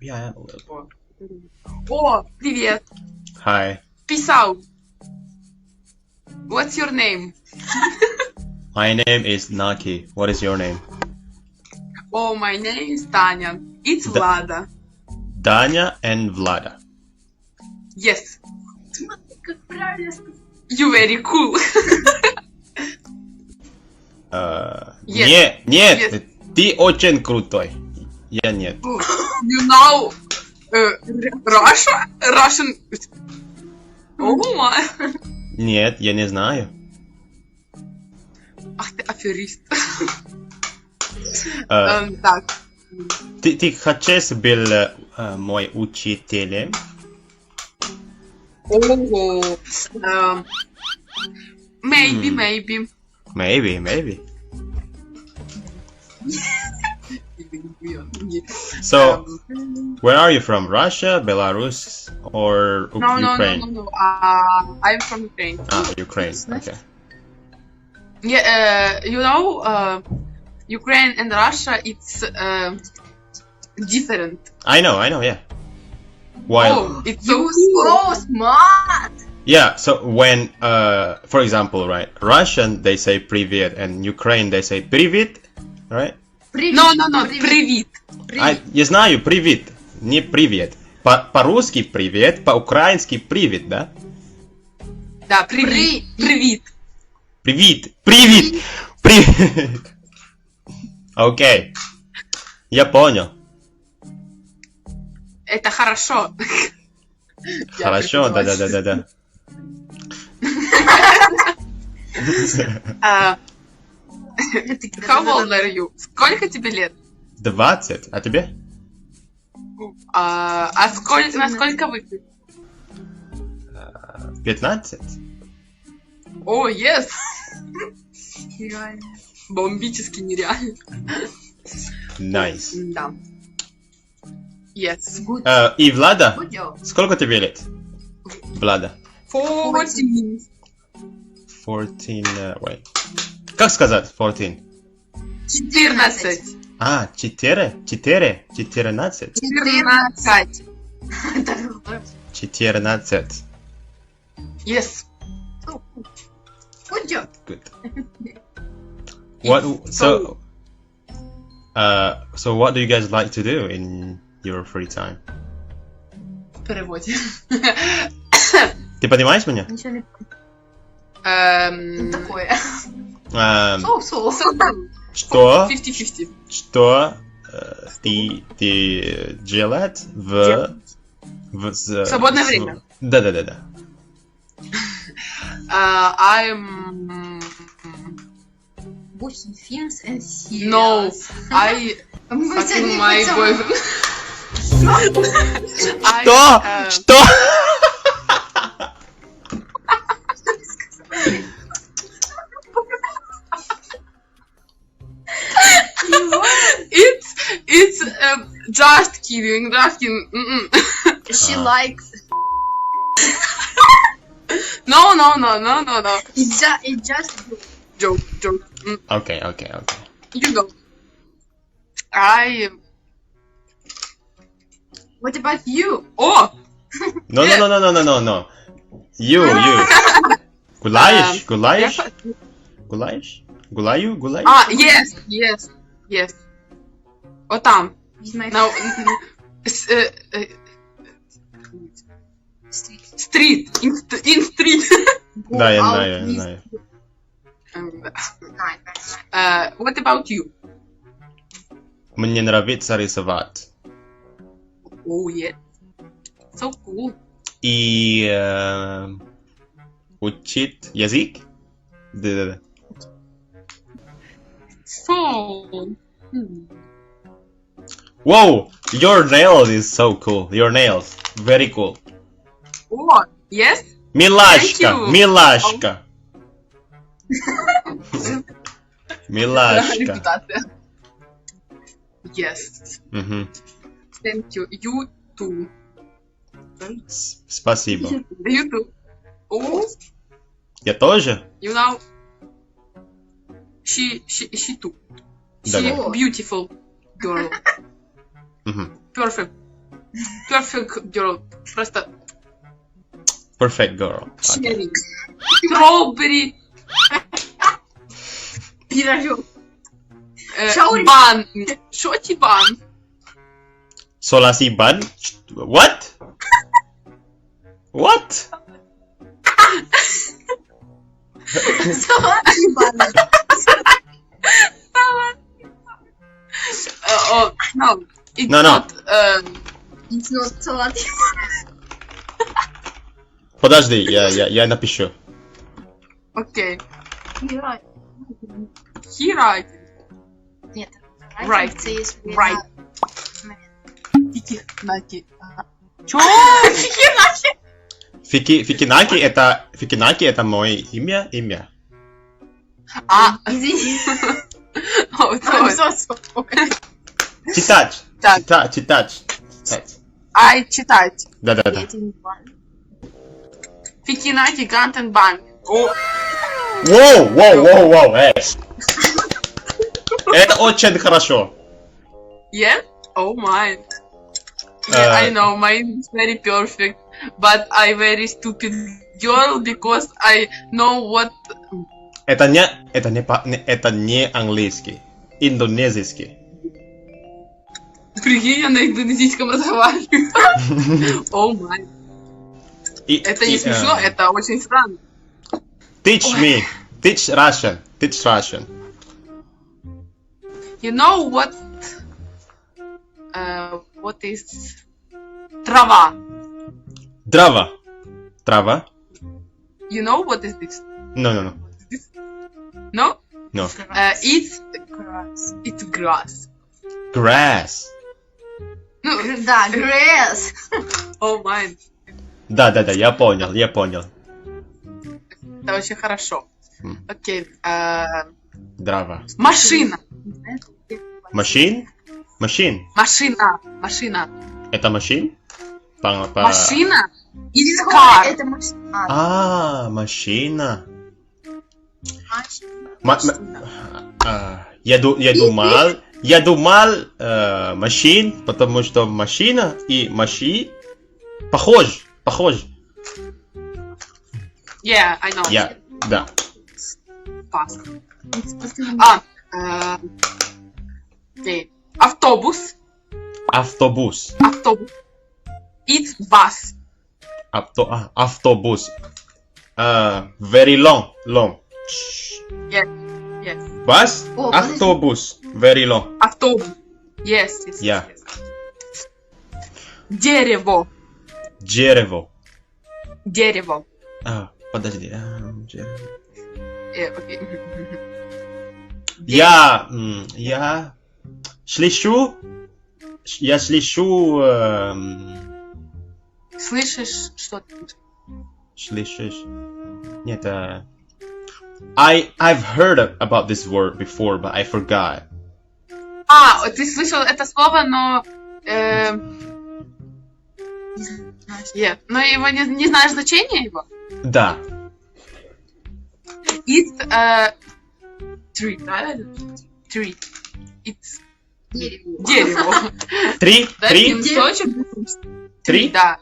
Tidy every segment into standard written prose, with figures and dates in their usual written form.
Yeah, I am a little. О, привет. Hi. Peace out. What's your name? My name is Naki. What is your name? Oh, my name is Tanya. It's Da- Vlada. Danya and Vlada. Yes. Как правильно сказать? You very cool. Нет, нет, Yes. ты очень крутой. Я нет. You know Russia? Russian. Oh my. Нет, я не знаю. Ах ты аферист. Э, Так. ты хочешь быть мой учителем? Ого. Maybe. Maybe. So, where are you from? Russia, Belarus, or Ukraine? No. I'm from Ukraine. Ah, Ukraine. Okay. Yeah, you know, Ukraine and Russia, it's different. I know. Yeah. While Oh, it's so You cool. so smart! yeah, so when for example, right, Russian they say привет, and Ukraine they say привет, right? Привет! No, Привет! привет. Я знаю привет, не привет. По-русски привет, по-украински привет, да? Да, привет. Привет. Окей. Я понял. Это хорошо. Хорошо, да. How old are you? Сколько тебе лет? 20, а тебе? Насколько вы? 15? О, yes. Реально. Бомбически нереально. Nice. Да. Yes. Good. И Влада? Good job. Сколько тебе лет? Влада. 14. 14, wait. Как сказать 14? 14. А, 14? 14? 14. 14. Yes. Good job. Good. What, so what do you guys like to do in your free time? В переводе. Ты понимаешь меня? Ничего не Эм, такое. Что? 50-50. Что ты делать в Свободное время. Да. I'm... Watching films and series. No, I Мы fucking сегодня my хотим- boyfriend. Что? It's just kidding. Mm-mm. She likes. No. It just. Joke. Okay. You know. I... What about you? О! No. You. Гуляешь? Гуляю? А, yes. Вот там. With my Now, street. street. In street. Да, я Go знаю, out я with- знаю. Nice. What about you? Мне нравится рисовать. Oh, yeah. So cool. И учить язык? Да. So... Whoa! Your nails is so cool. Your nails. Very cool. О, yes? Милашка! Thank you. Милашка! Милашка. Репутация. Yes. Мгм. Thank you. You too. Спасибо. You too. Oh, Я тоже? you know... She too. Да. She beautiful girl. Мгм. Perfect. Perfect girl. Просто Perfect girl. Okay. черри. Strawberry. Пирожок. Шаурма. Бан. Шоти бан. Solasi ban? What? What? Oh, no. It's No. not, It's not салат. Подожди, я напишу. окей. He right. Нет. Right. Це є свої Right. на- Фики-наки. Чё? Фикинаки это мое имя? А, Извини. oh, I'm sorry. so sorry. Читать. Ай, читать. Да. Это не план. Фикинаки, Гантен Бан. Воу, эй. Это очень хорошо. Yeah? Oh my. Yeah, I know, mine is very perfect, but I very stupid girl because I know what. Это не английский. Индонезийский. Прикинь, я на индонезийском разговариваю. Oh my. Это не смешно, это очень странно. Teach me. Teach Russian. You know what is трава? Трава? You know what is this? No. No? No. It's Grass. grass. Grass. Ну, Да, grass. oh my. Да, я понял. Это очень хорошо. Окей. Дрова. Машина. Machine? Машина. Это машин? Машина? It's Car. car. Это машина. Машина. Машина. Я думал машин, потому что машина и маши похож. Yeah, I know. Да. Pass. Окей. Автобус. It's bus. Автобус. Very long. Yes. Bus? О, Автобус. Very long. Автобус. Yes. Yeah. Дерево. Дерево. Подожди. Дерево. Окей. Я слышу. Слышишь что-то? Слышишь? Нет. I've heard about this word before, but I forgot. Ты слышал это слово, но... но его не знаешь значение его? Да. It's tree, правильно? Tree. It's дерево. Три? Сочек? Три? Да.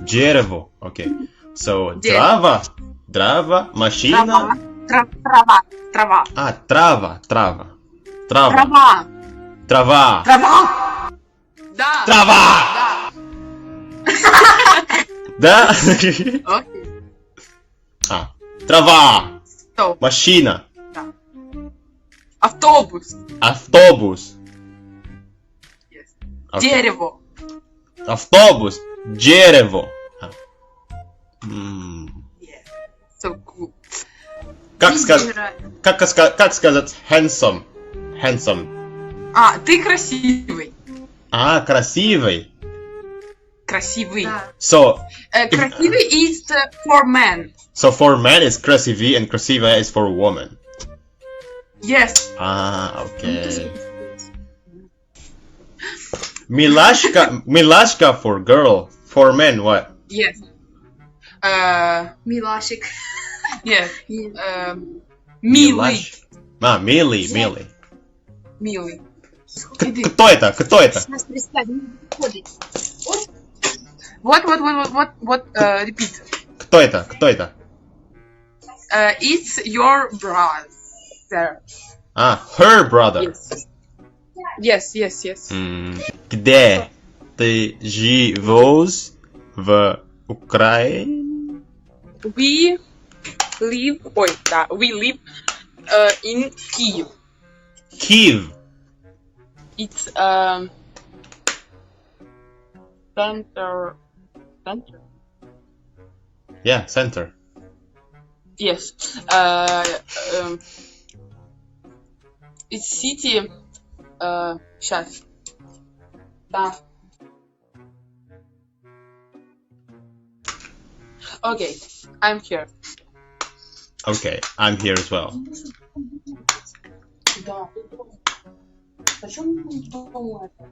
Дерево. Okay. So, Дерево. дрова, машина. Трава. Трава. Да. Трава. Да? Окей. Трава. Стоп. Машина. Автобус. Yes. Okay. Дерево. Автобус. Дерево. Yes. So cool. Как сказать handsome? Ты красивый. Красивый. Красивый. Да. So Красивый is for men. for man is красивый and красивая is for woman. Yes. Okay. Милашка for girl. For men what? Yes. Милашик. Yes. Милый. Милый. Милый. Иди. Кто это? Кто это? Нас представь, не выходит. What, repeat. Кто это? Кто это? It's your brother. А, her brother. Yes. Где ты живешь в Украине? We live in Kyiv. Kyiv. It's center. Yeah, center. Yes. It's city. Сейчас. Да. Okay, I'm here. Okay, I'm here as well. Да. Почему это?